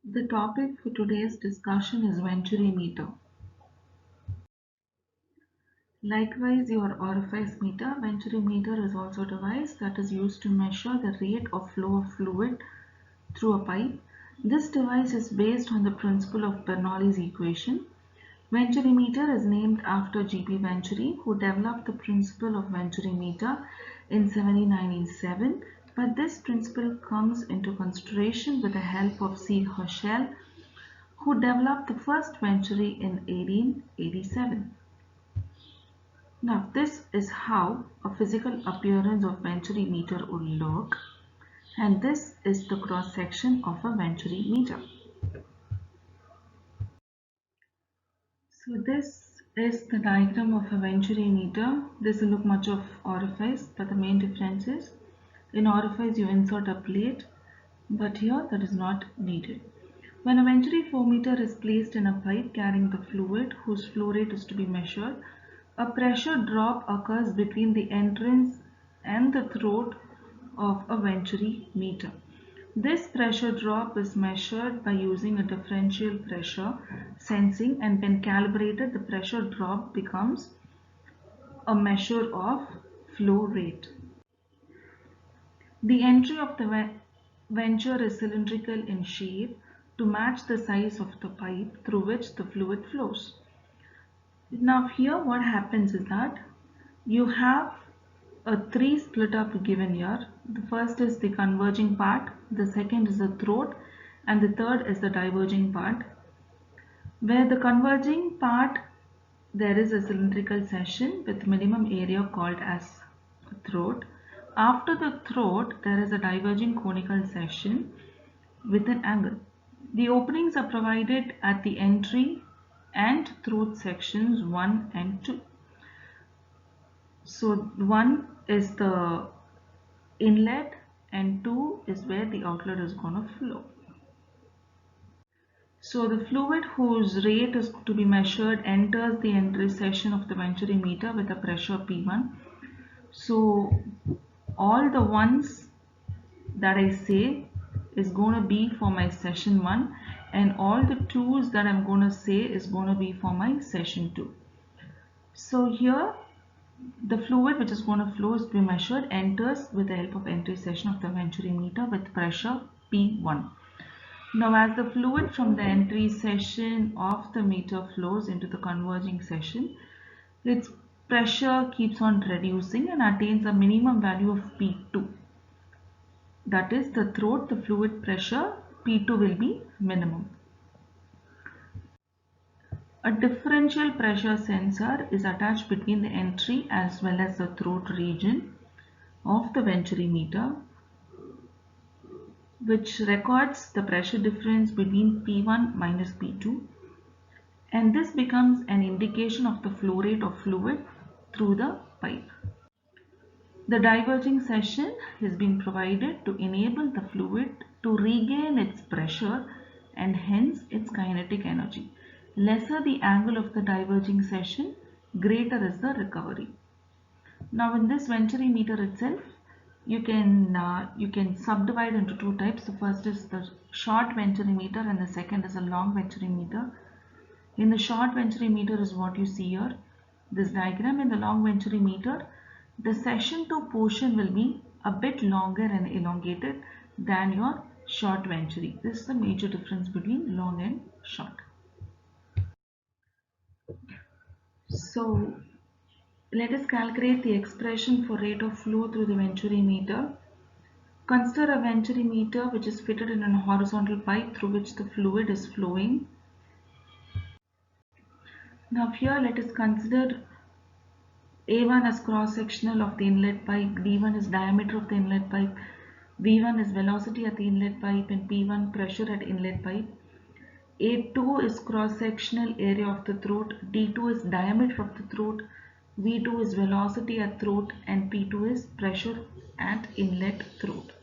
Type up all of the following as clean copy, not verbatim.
The topic for today's discussion is venturi meter. Likewise, your orifice meter. Venturi meter is also a device that is used to measure the rate of flow of fluid through a pipe. This device is based on the principle of Bernoulli's equation. Venturi meter is named after G.P. Venturi, who developed the principle of venturi meter in 1797, but this principle comes into consideration with the help of C. Herschel, who developed the first venturi in 1887. Now, this is how a physical appearance of venturi meter would look, and this is the cross section of a venturi meter. So this is the diagram of a venturi meter. This will look much of orifice, but the main difference is in orifice you insert a plate, but here that is not needed. When a venturi flow meter is placed in a pipe carrying the fluid whose flow rate is to be measured, a pressure drop occurs between the entrance and the throat of a venturi meter. This pressure drop is measured by using a differential pressure sensing, and when calibrated the pressure drop becomes a measure of flow rate. The entry of the venturi is cylindrical in shape to match the size of the pipe through which the fluid flows. Now here what happens is that you have a three split up given here. The first is the converging part, the second is the throat, and the third is the diverging part. Where the converging part, there is a cylindrical section with minimum area called as throat. After the throat, there is a diverging conical section with an angle. The openings are provided at the entry and throat sections 1 and 2. So 1 is the inlet and 2 is where the outlet is going to flow. So the fluid whose rate is to be measured enters the entry section of the venturi meter with a pressure P1. So all the ones that I say is going to be for my session 1, and all the 2's that I'm going to say is going to be for my session 2. So here the fluid which is going to flow is to be measured enters with the help of entry section of the venturi meter with pressure P1. Now as the fluid from the entry section of the meter flows into the converging section, its pressure keeps on reducing and attains a minimum value of P2. That is the throat, the fluid pressure P2 will be minimum. A differential pressure sensor is attached between the entry as well as the throat region of the venturi meter, which records the pressure difference between P1 minus P2, and this becomes an indication of the flow rate of fluid through the pipe. The diverging section has been provided to enable the fluid to regain its pressure and hence its kinetic energy. Lesser the angle of the diverging section, greater is the recovery. Now in this venturi meter itself, you can subdivide into two types. The first is the short venturi meter and the second is a long venturi meter. In the short venturi meter is what you see here, this diagram. In the long venturi meter, the session 2 portion will be a bit longer and elongated than your short venturi. This is the major difference between long and short. So let us calculate the expression for rate of flow through the venturi meter. Consider a venturi meter which is fitted in a horizontal pipe through which the fluid is flowing. Now here let us consider A1 as cross-sectional of the inlet pipe, D1 is diameter of the inlet pipe, V1 is velocity at the inlet pipe, and P1 pressure at inlet pipe. A2 is cross-sectional area of the throat, D2 is diameter of the throat, V2 is velocity at throat, and P2 is pressure at inlet throat.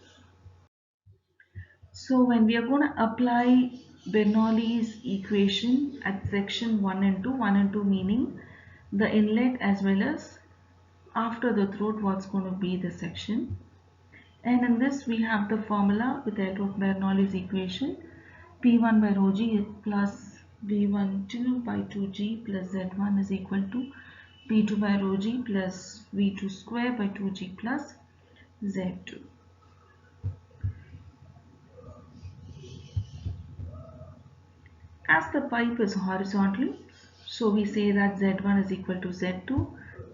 So when we are going to apply Bernoulli's equation at section 1 and 2 meaning the inlet as well as after the throat what's going to be the section, and in this we have the formula with the help of Bernoulli's equation. P1 by rho g plus V12 by 2g plus Z1 is equal to P2 by rho g plus V2 square by 2g plus Z2. As the pipe is horizontal, so we say that Z1 is equal to Z2,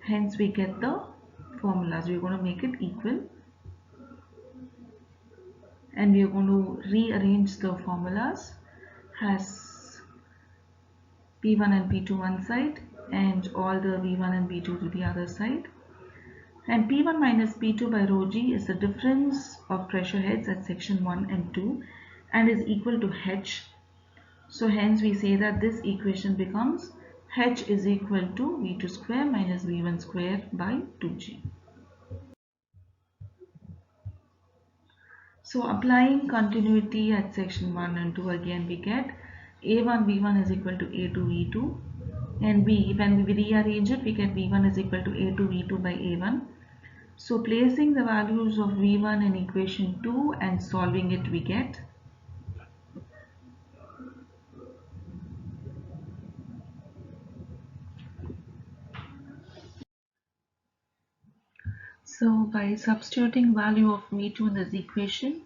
hence we get the formulas. We're going to make it equal and we are going to rearrange the formulas as P1 and P2 one side and all the V1 and V2 to the other side. And P1 minus P2 by rho g is the difference of pressure heads at section 1 and 2 and is equal to H. So hence we say that this equation becomes H is equal to V2 square minus V1 square by 2g. So applying continuity at section 1 and 2, again we get A1 V1 is equal to A2 V2, and when we rearrange it we get V1 is equal to A2 V2 by A1. So placing the values of V1 in equation 2 and solving it, we get so by substituting value of V2 in this equation,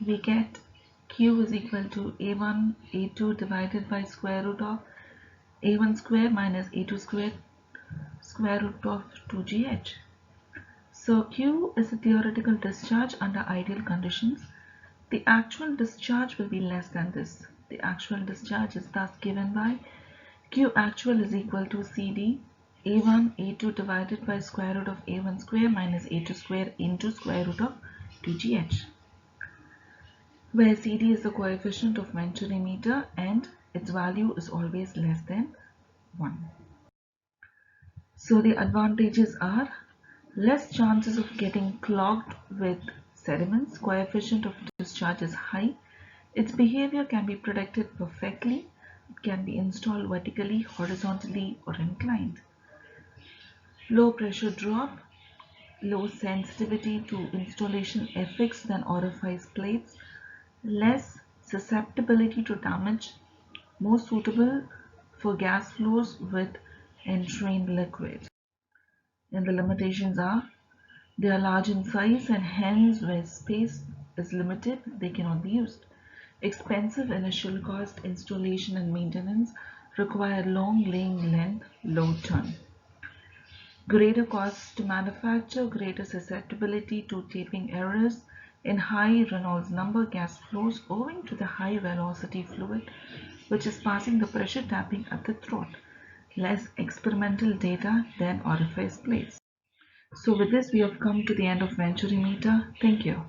we get Q is equal to A1 A2 divided by square root of A1 square minus A2 square root of 2GH. So Q is a theoretical discharge under ideal conditions. The actual discharge will be less than this. The actual discharge is thus given by Q actual is equal to CD A1 A2 divided by square root of A1 square minus A2 square into square root of 2GH, where CD is the coefficient of Venturimeter and its value is always less than 1. So the advantages are less chances of getting clogged with sediments, coefficient of discharge is high, its behavior can be predicted perfectly, it can be installed vertically, horizontally or inclined. Low pressure drop, low sensitivity to installation effects than orifice plates, less susceptibility to damage, more suitable for gas flows with entrained liquid. And the limitations are they are large in size and hence where space is limited they cannot be used. Expensive initial cost, installation and maintenance require long laying length, low turn. Greater costs to manufacture, greater susceptibility to taping errors in high Reynolds number gas flows owing to the high velocity fluid which is passing the pressure tapping at the throat. Less experimental data than orifice plates. So with this we have come to the end of Venturimeter. Thank you.